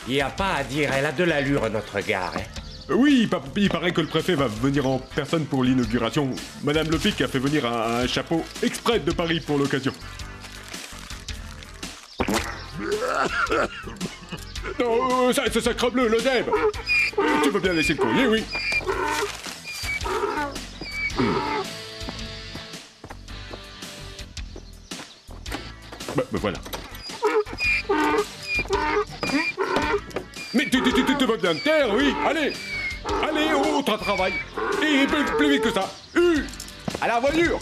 Il n'y a pas à dire, elle a de l'allure, notre gare, hein. Oui, il paraît que le préfet va venir en personne pour l'inauguration. Madame Lepic a fait venir un chapeau exprès de Paris pour l'occasion. Non, ça sacrebleu, le Zeb. Tu veux bien laisser le courrier, oui. Bah, voilà. Mais tu vas bien te taire, oui. Allez, au travail. Et plus vite que ça. À la voiture.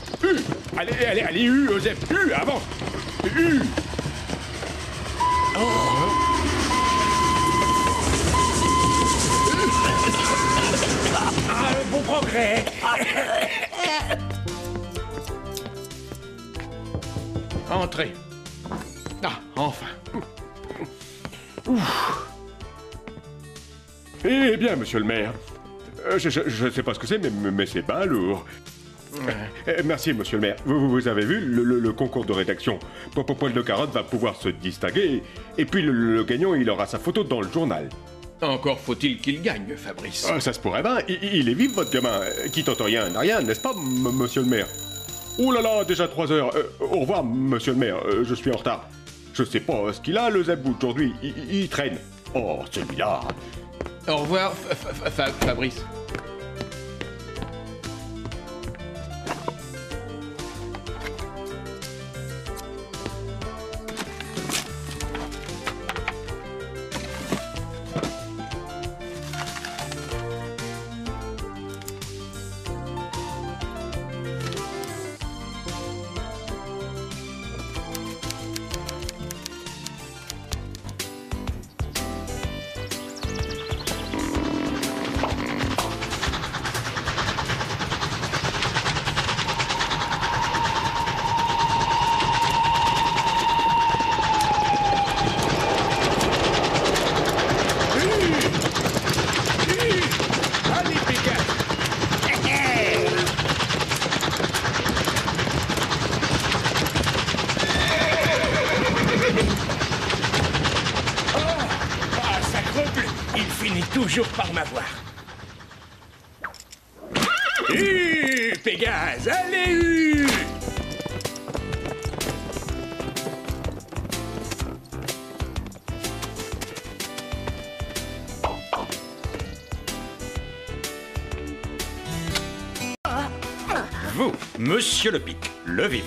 Allez, Joseph. Avance. Bon progrès. Entrez. Ah, enfin. Eh bien, monsieur le maire. Je sais pas ce que c'est, mais c'est pas lourd. Merci, monsieur le maire. Vous avez vu le concours de rédaction. Poil de Carotte va pouvoir se distinguer. Et puis le gagnant, il aura sa photo dans le journal. Encore faut-il qu'il gagne, Fabrice. Ça se pourrait bien. Il est vif, votre gamin. Qui tente rien n'a rien, n'est-ce pas, monsieur le maire? Oh là là, déjà 3 heures. Au revoir, monsieur le maire. Je suis en retard. Je sais pas ce qu'il a, le Zeb, aujourd'hui. Il traîne. Oh, celui-là. Au revoir, Fabrice. Toujours par m'avoir. Pégase, allez, Vous, monsieur Lepic, levez-vous.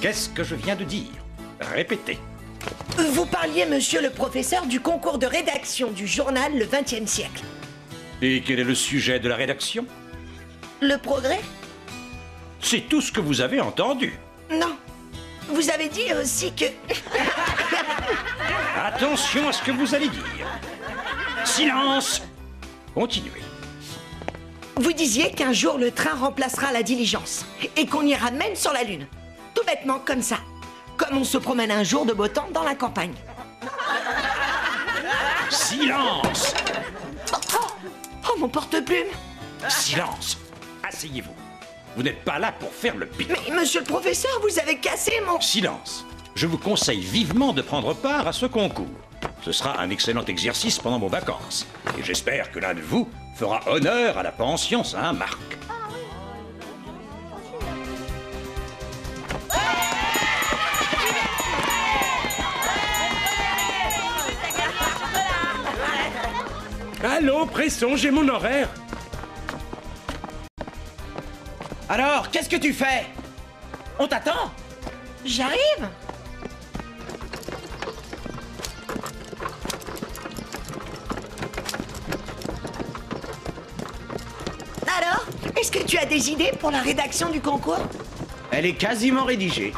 Qu'est-ce que je viens de dire? Répétez. Vous parliez, monsieur le professeur, du concours de rédaction du journal Le XXe siècle. Et quel est le sujet de la rédaction? Le progrès? C'est tout ce que vous avez entendu. Non. Vous avez dit aussi que... Attention à ce que vous allez dire. Silence! Continuez. Vous disiez qu'un jour le train remplacera la diligence et qu'on ira même sur la Lune. Tout bêtement, comme ça. Comme on se promène un jour de beau temps dans la campagne. Silence! Oh, mon porte-plume! Silence! Asseyez-vous. Vous n'êtes pas là pour faire le pic. Mais, monsieur le professeur, vous avez cassé mon... Silence! Je vous conseille vivement de prendre part à ce concours. Ce sera un excellent exercice pendant vos vacances. Et j'espère que l'un de vous fera honneur à la pension Saint-Marc. Allô, Presson, j'ai mon horaire. Alors, qu'est-ce que tu fais? On t'attend? J'arrive! Alors, est-ce que tu as des idées pour la rédaction du concours? Elle est quasiment rédigée.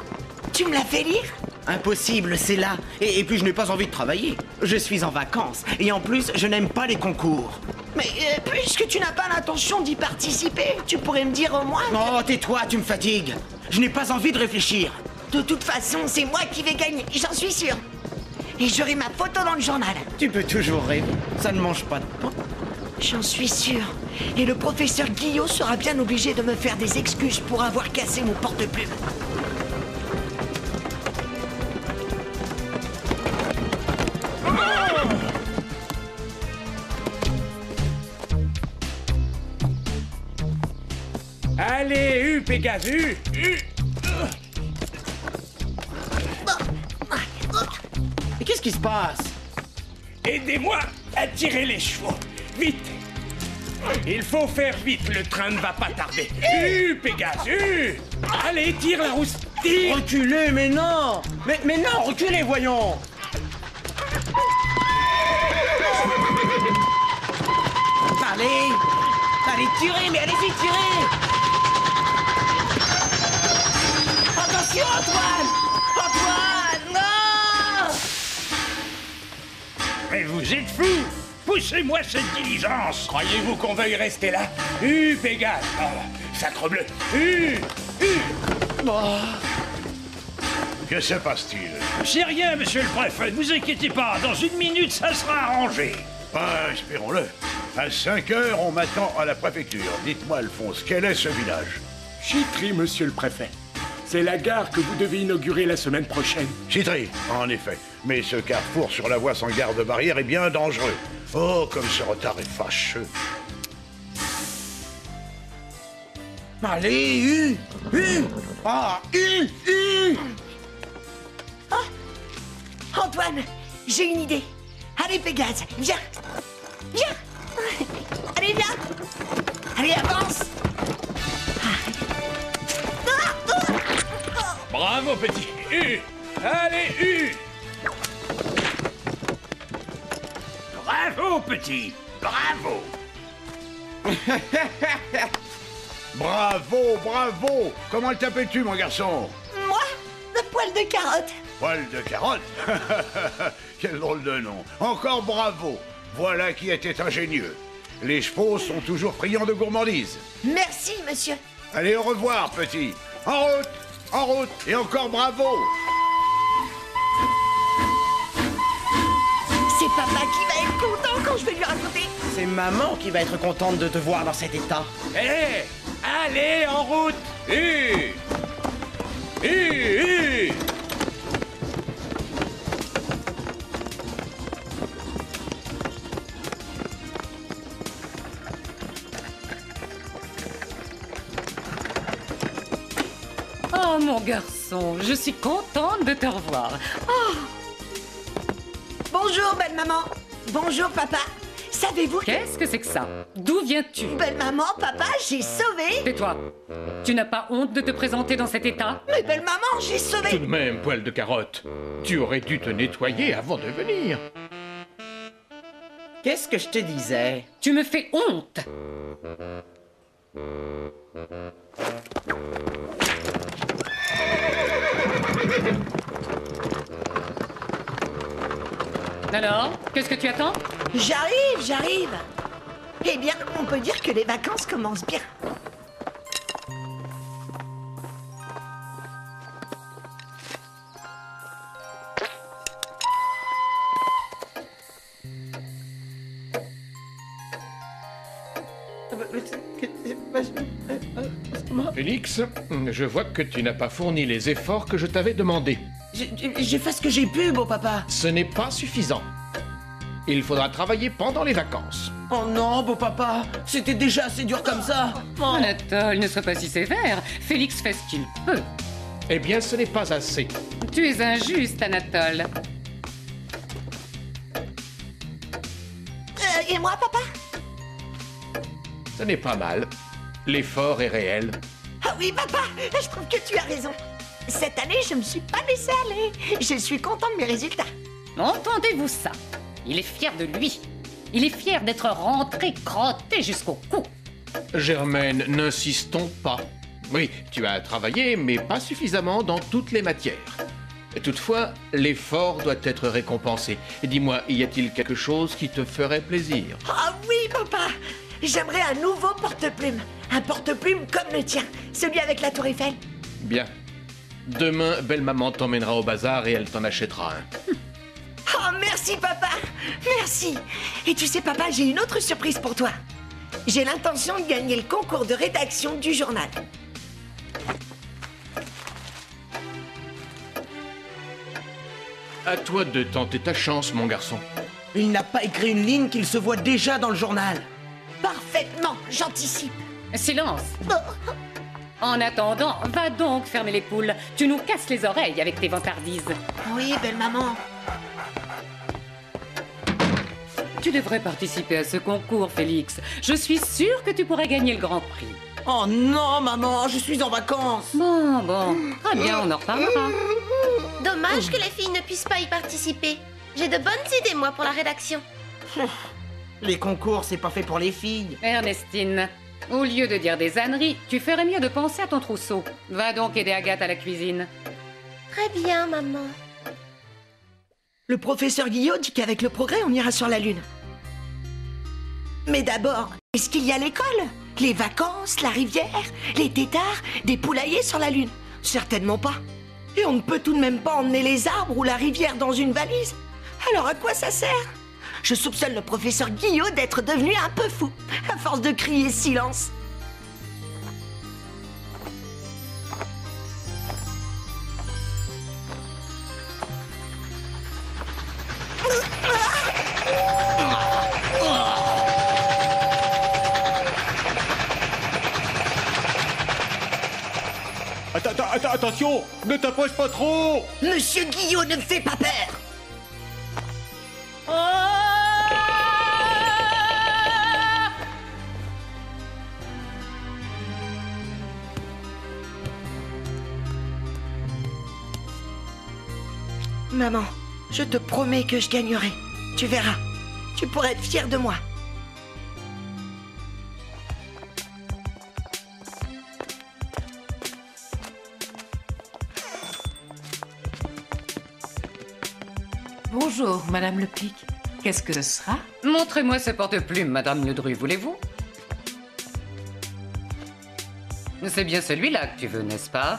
Tu me l'as fait lire? Impossible, c'est là. Et puis je n'ai pas envie de travailler. Je suis en vacances. Et en plus, je n'aime pas les concours. Mais puisque tu n'as pas l'intention d'y participer, tu pourrais me dire au moins... Oh, tais-toi, tu me fatigues. Je n'ai pas envie de réfléchir. De toute façon, c'est moi qui vais gagner, j'en suis sûr. Et j'aurai ma photo dans le journal. Tu peux toujours rêver. Ça ne mange pas de pain. J'en suis sûr. Et le professeur Guillot sera bien obligé de me faire des excuses pour avoir cassé mon porte-plume. Pégase, Mais qu'est-ce qui se passe? Aidez-moi à tirer les chevaux. Vite. Il faut faire vite, le train ne va pas tarder. Pégase, allez, tire la rousse, tire. Reculez, mais non! Mais non, reculez, voyons! Allez, tirez, mais allez-y, tirez! Attention, Antoine! Antoine, non! Mais vous êtes fous. Poussez-moi cette diligence. Croyez-vous qu'on veuille rester là? Pégase. Oh, sacrebleu. Que se passe-t-il? C'est rien, monsieur le préfet, ne vous inquiétez pas, dans une minute, ça sera arrangé. Espérons-le. À 5 heures, on m'attend à la préfecture. Dites-moi, Alphonse, quel est ce village? Chitry, monsieur le préfet. C'est la gare que vous devez inaugurer la semaine prochaine. Chitry, en effet. Mais ce carrefour sur la voie sans garde-barrière est bien dangereux. Oh, comme ce retard est fâcheux. Allez, Antoine, j'ai une idée. Allez, Pégase, viens. Viens. Allez, viens. Allez, avance. Bravo, petit. Allez, Bravo, petit, bravo. Bravo. Comment le t'appelles-tu, mon garçon? Moi, le poil de carotte. Poil de carotte. Quel drôle de nom. Encore bravo. Voilà qui était ingénieux. Les chevaux sont toujours friands de gourmandise. Merci, monsieur. Allez, au revoir, petit. En route, et encore bravo. C'est papa qui va être content quand je vais lui raconter. c'est maman qui va être contente de te voir dans cet état. Allez, en route. Oh, mon garçon, je suis contente de te revoir. Oh, Bonjour, belle maman. Bonjour, papa. Savez-vous que... qu'est-ce que c'est que ça? D'où viens-tu? Belle maman, papa, j'ai sauvé. Tais-toi. Tu n'as pas honte de te présenter dans cet état? Mais belle maman, j'ai Tout sauvé. de même, poil de carotte, tu aurais dû te nettoyer avant de venir. Qu'est-ce que je te disais? Tu me fais honte. Alors, qu'est-ce que tu attends? J'arrive. Eh bien, on peut dire que les vacances commencent bien. Félix, je vois que tu n'as pas fourni les efforts que je t'avais demandés. J'ai fait ce que j'ai pu, beau papa. Ce n'est pas suffisant. Il faudra travailler pendant les vacances. Oh non, beau papa, c'était déjà assez dur comme ça. Anatole, ne sois pas si sévère. Félix fait ce qu'il peut. Eh bien, ce n'est pas assez. Tu es injuste, Anatole. Et moi, papa? Ce n'est pas mal. L'effort est réel. Ah oui, papa, je trouve que tu as raison. Cette année, je me suis pas laissée aller. Je suis content de mes résultats. Entendez-vous ça? Il est fier de lui. Il est fier d'être rentré crotté jusqu'au cou. Germaine, n'insistons pas. Oui, tu as travaillé, mais pas suffisamment dans toutes les matières. Toutefois, l'effort doit être récompensé. Dis-moi, y a-t-il quelque chose qui te ferait plaisir? Ah oui, papa. J'aimerais un nouveau porte-plume. Un porte-plume comme le tien. Celui avec la tour Eiffel. Bien. Demain, belle-maman t'emmènera au bazar et elle t'en achètera un. Oh, merci, papa. Merci. Et tu sais, papa, j'ai une autre surprise pour toi. J'ai l'intention de gagner le concours de rédaction du journal. À toi de tenter ta chance, mon garçon. Il n'a pas écrit une ligne qu'il se voit déjà dans le journal. Parfaitement, j'anticipe. Silence. En attendant, va donc fermer les poules. Tu nous casses les oreilles avec tes vantardises. Oui, belle maman. Tu devrais participer à ce concours, Félix. Je suis sûre que tu pourrais gagner le grand prix. Oh non, maman, je suis en vacances. Bon. Très bien, on en reparlera. Dommage que les filles ne puissent pas y participer. J'ai de bonnes idées, moi, pour la rédaction. Les concours, c'est pas fait pour les filles. Ernestine, au lieu de dire des âneries, tu ferais mieux de penser à ton trousseau. Va donc aider Agathe à la cuisine. Très bien, maman. Le professeur Guillot dit qu'avec le progrès, on ira sur la Lune. Mais d'abord, est-ce qu'il y a l'école? Les vacances, la rivière, les têtards, des poulaillers sur la Lune? Certainement pas. Et on ne peut tout de même pas emmener les arbres ou la rivière dans une valise. Alors à quoi ça sert? Je soupçonne le professeur Guillot d'être devenu un peu fou, à force de crier silence. Attention, ne t'approche pas trop. Monsieur Guillot ne me fait pas peur. Maman, je te promets que je gagnerai. Tu verras. Tu pourrais être fière de moi. Bonjour, Madame Lepic. Qu'est-ce que ce sera? Montrez-moi ce porte-plume, Madame Ledru, voulez-vous? C'est bien celui-là que tu veux, n'est-ce pas?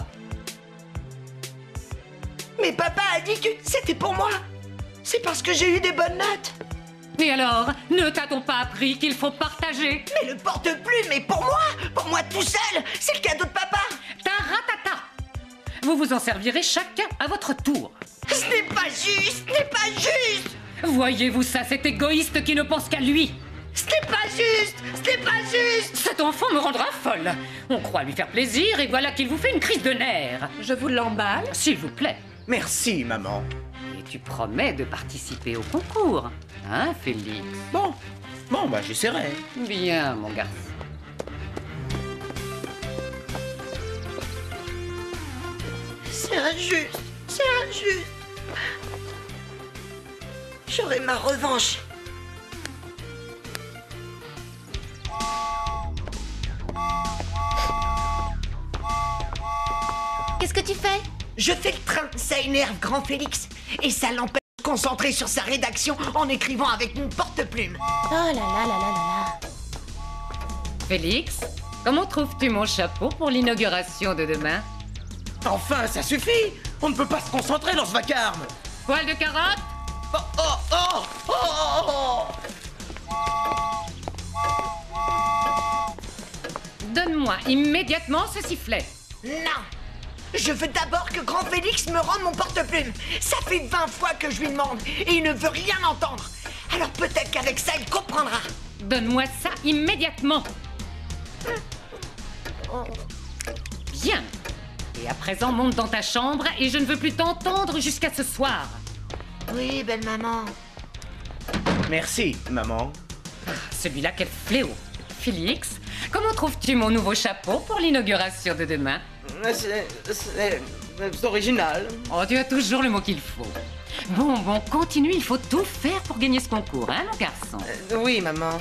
Mais papa a dit que c'était pour moi. C'est parce que j'ai eu des bonnes notes. Et alors, ne t'a-t-on pas appris qu'il faut partager? Mais le porte-plume est pour moi tout seul. C'est le cadeau de papa. Taratata! Vous vous en servirez chacun à votre tour. Ce n'est pas juste, ce n'est pas juste. Voyez-vous ça, cet égoïste qui ne pense qu'à lui? Ce n'est pas juste, ce n'est pas juste. Cet enfant me rendra folle. On croit lui faire plaisir et voilà qu'il vous fait une crise de nerfs. Je vous l'emballe? S'il vous plaît. Merci, maman. Et tu promets de participer au concours, hein, Félix? Bon, bah j'essaierai. Bien, mon garçon. C'est injuste, c'est injuste. J'aurai ma revanche. Qu'est-ce que tu fais? Je fais le train, ça énerve grand Félix. Et ça l'empêche de se concentrer sur sa rédaction en écrivant avec mon porte-plume. Oh là là là là là là. Félix, comment trouves-tu mon chapeau pour l'inauguration de demain? Enfin, ça suffit. On ne peut pas se concentrer dans ce vacarme. Poil de carotte? Donne-moi immédiatement ce sifflet. Non. Je veux d'abord que grand Félix me rende mon porte-plume. Ça fait 20 fois que je lui demande et il ne veut rien entendre. Alors peut-être qu'avec ça, il comprendra. Donne-moi ça immédiatement. Bien. Et à présent, monte dans ta chambre et je ne veux plus t'entendre jusqu'à ce soir. Oui, belle maman. Merci, maman. Celui-là, quel fléau. Félix, comment trouves-tu mon nouveau chapeau pour l'inauguration de demain? C'est original. Oh, tu as toujours le mot qu'il faut. Bon, continue, il faut tout faire pour gagner ce concours, hein, mon garçon? Oui, maman.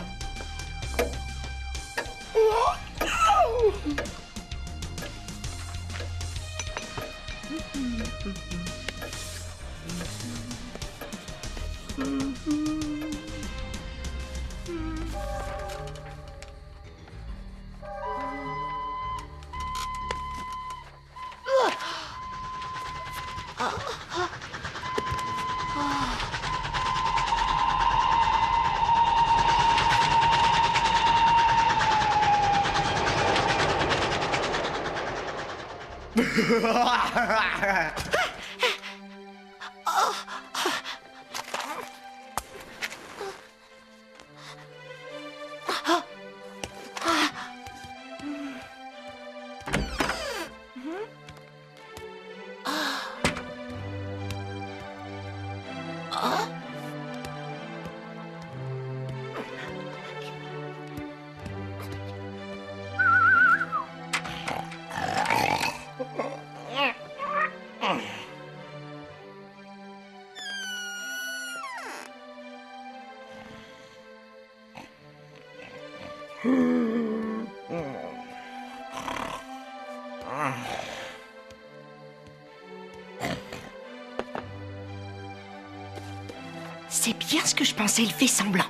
C'est bien ce que je pensais, il fait semblant.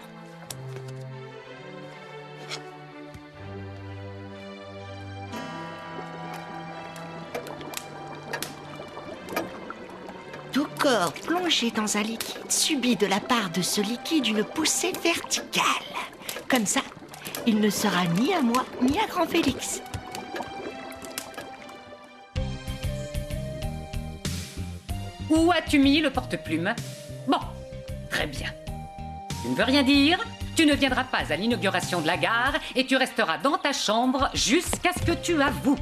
Tout corps plongé dans un liquide subit de la part de ce liquide une poussée verticale. Comme ça, il ne sera ni à moi, ni à Grand Félix. Où as-tu mis le porte-plume? Bon, très bien. Tu ne veux rien dire? Tu ne viendras pas à l'inauguration de la gare et tu resteras dans ta chambre jusqu'à ce que tu avoues.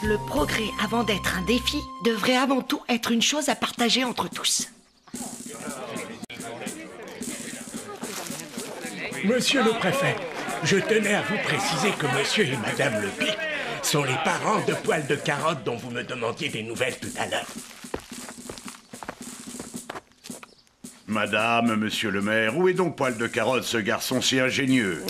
Le progrès, avant d'être un défi, devrait avant tout être une chose à partager entre tous. Monsieur le préfet, je tenais à vous préciser que monsieur et madame Le Pic sont les parents de Poil de Carotte dont vous me demandiez des nouvelles tout à l'heure. Madame, monsieur le maire, où est donc Poil de Carotte, ce garçon si ingénieux?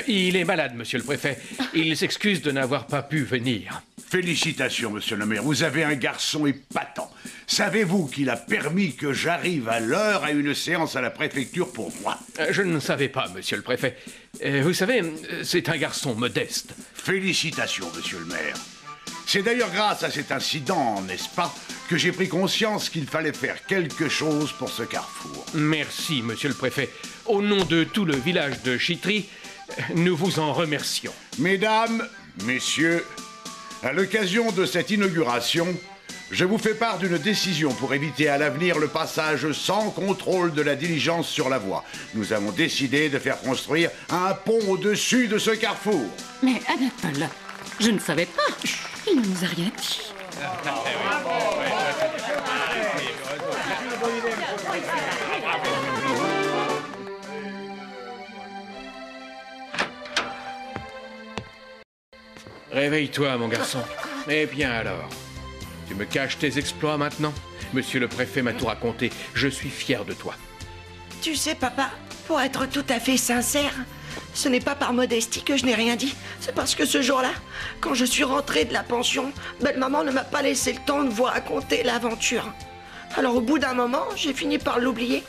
Il est malade, monsieur le préfet. Il s'excuse de n'avoir pas pu venir. Félicitations, monsieur le maire, vous avez un garçon épatant. Savez-vous qu'il a permis que j'arrive à l'heure à une séance à la préfecture pour moi? Je ne savais pas, monsieur le préfet. Vous savez, c'est un garçon modeste. Félicitations, monsieur le maire. C'est d'ailleurs grâce à cet incident, n'est-ce pas, que j'ai pris conscience qu'il fallait faire quelque chose pour ce carrefour. Merci, monsieur le préfet. Au nom de tout le village de Chitry, nous vous en remercions. Mesdames, messieurs, à l'occasion de cette inauguration, je vous fais part d'une décision pour éviter à l'avenir le passage sans contrôle de la diligence sur la voie. Nous avons décidé de faire construire un pont au-dessus de ce carrefour. Mais Anatole, je ne savais pas. Il ne nous a rien dit. Réveille-toi, mon garçon. Eh bien alors, tu me caches tes exploits maintenant? Monsieur le préfet m'a tout raconté. Je suis fier de toi. Tu sais, papa, pour être tout à fait sincère, ce n'est pas par modestie que je n'ai rien dit. C'est parce que ce jour-là, quand je suis rentrée de la pension, belle-maman ne m'a pas laissé le temps de vous raconter l'aventure. Alors au bout d'un moment, j'ai fini par l'oublier.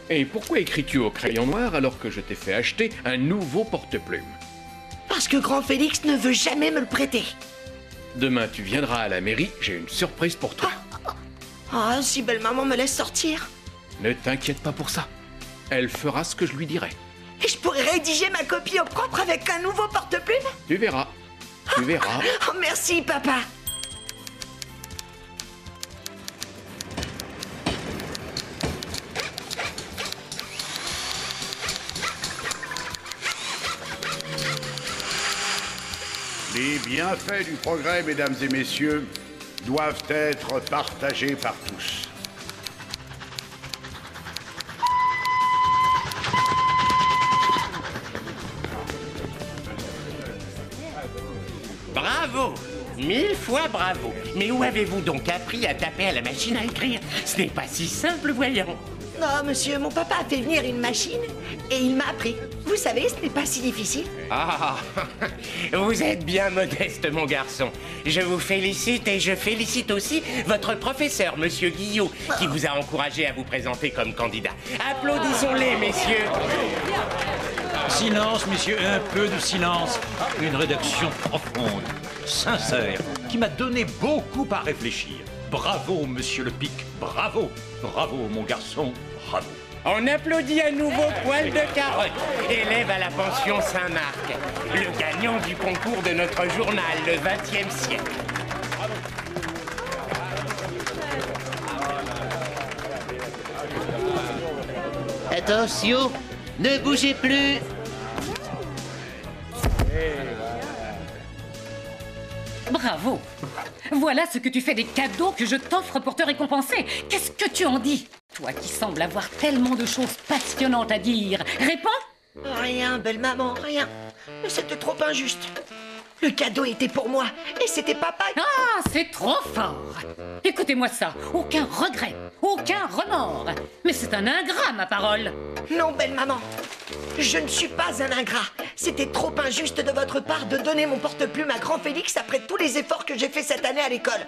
Et pourquoi écris-tu au crayon noir alors que je t'ai fait acheter un nouveau porte-plume? Parce que Grand Félix ne veut jamais me le prêter. Demain, tu viendras à la mairie, j'ai une surprise pour toi. Ah, si belle-maman me laisse sortir. Ne t'inquiète pas pour ça. Elle fera ce que je lui dirai. Et je pourrais rédiger ma copie au propre avec un nouveau porte-plume? Tu verras. Tu verras. Oh, merci, papa. Les bienfaits du progrès, mesdames et messieurs, doivent être partagés par tous. Bravo! 1000 fois bravo! Mais où avez-vous donc appris à taper à la machine à écrire? Ce n'est pas si simple, voyons. Non, monsieur, mon papa a fait venir une machine et il m'a appris. Vous savez, ce n'est pas si difficile. Ah, vous êtes bien modeste, mon garçon. Je vous félicite et je félicite aussi votre professeur, monsieur Guillot, qui vous a encouragé à vous présenter comme candidat. Applaudissons-les, messieurs. Silence, messieurs, un peu de silence. Une rédaction profonde, sincère, qui m'a donné beaucoup à réfléchir. Bravo, monsieur le Pic, bravo. Bravo, mon garçon, bravo. On applaudit à nouveau Poil de Carotte, élève à la pension Saint-Marc, le gagnant du concours de notre journal, le XXe siècle. Attention, ne bougez plus. Bravo. Voilà ce que tu fais des cadeaux que je t'offre pour te récompenser. Qu'est-ce que tu en dis? Toi qui sembles avoir tellement de choses passionnantes à dire. Réponds. Rien, belle maman, rien. Mais c'était trop injuste. Le cadeau était pour moi, et c'était papa. Ah, c'est trop fort. Écoutez-moi ça, aucun regret, aucun remords. Mais c'est un ingrat, ma parole. Non, belle maman, je ne suis pas un ingrat. C'était trop injuste de votre part de donner mon porte-plume à grand Félix après tous les efforts que j'ai fait cette année à l'école.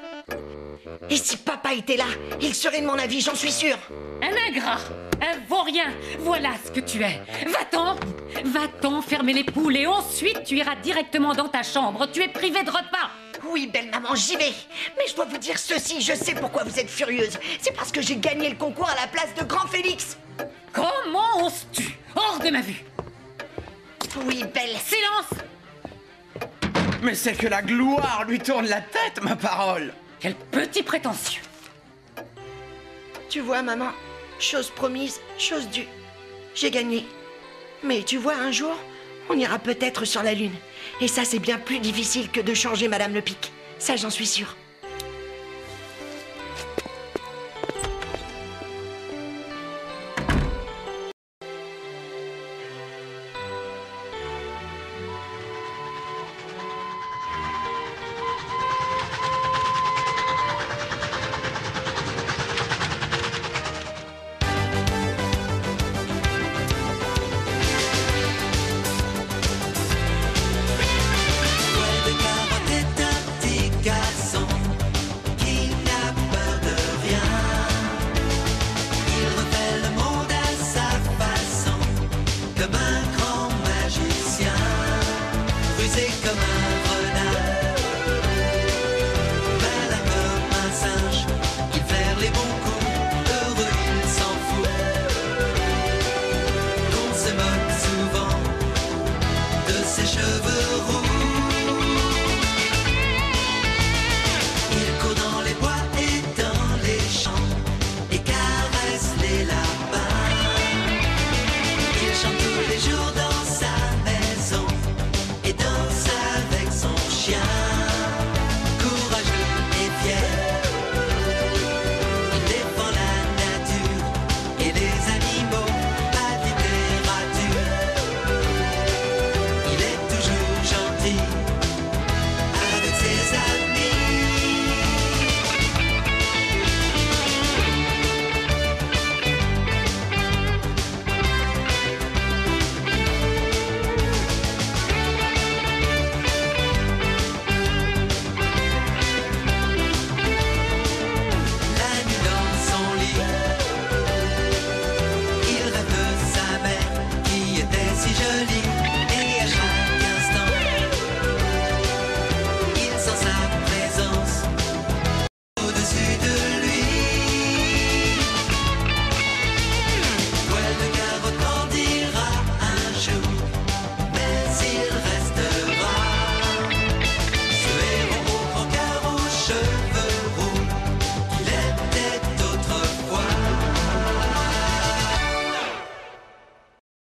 Et si papa était là, il serait de mon avis, j'en suis sûre. Un ingrat, un vaurien, voilà ce que tu es. Va-t'en, va-t'en fermer les poules et ensuite tu iras directement dans ta chambre. Tu es privé de repas. Oui, belle maman, j'y vais. Mais je dois vous dire ceci, je sais pourquoi vous êtes furieuse. C'est parce que j'ai gagné le concours à la place de grand Félix. Comment oses-tu? Hors de ma vue. Oui, belle. Silence. Mais c'est que la gloire lui tourne la tête, ma parole. Quel petit prétentieux. Tu vois, maman, chose promise, chose due. J'ai gagné. Mais tu vois, un jour, on ira peut-être sur la Lune. Et ça, c'est bien plus difficile que de changer Madame Le Pic. Ça, j'en suis sûre.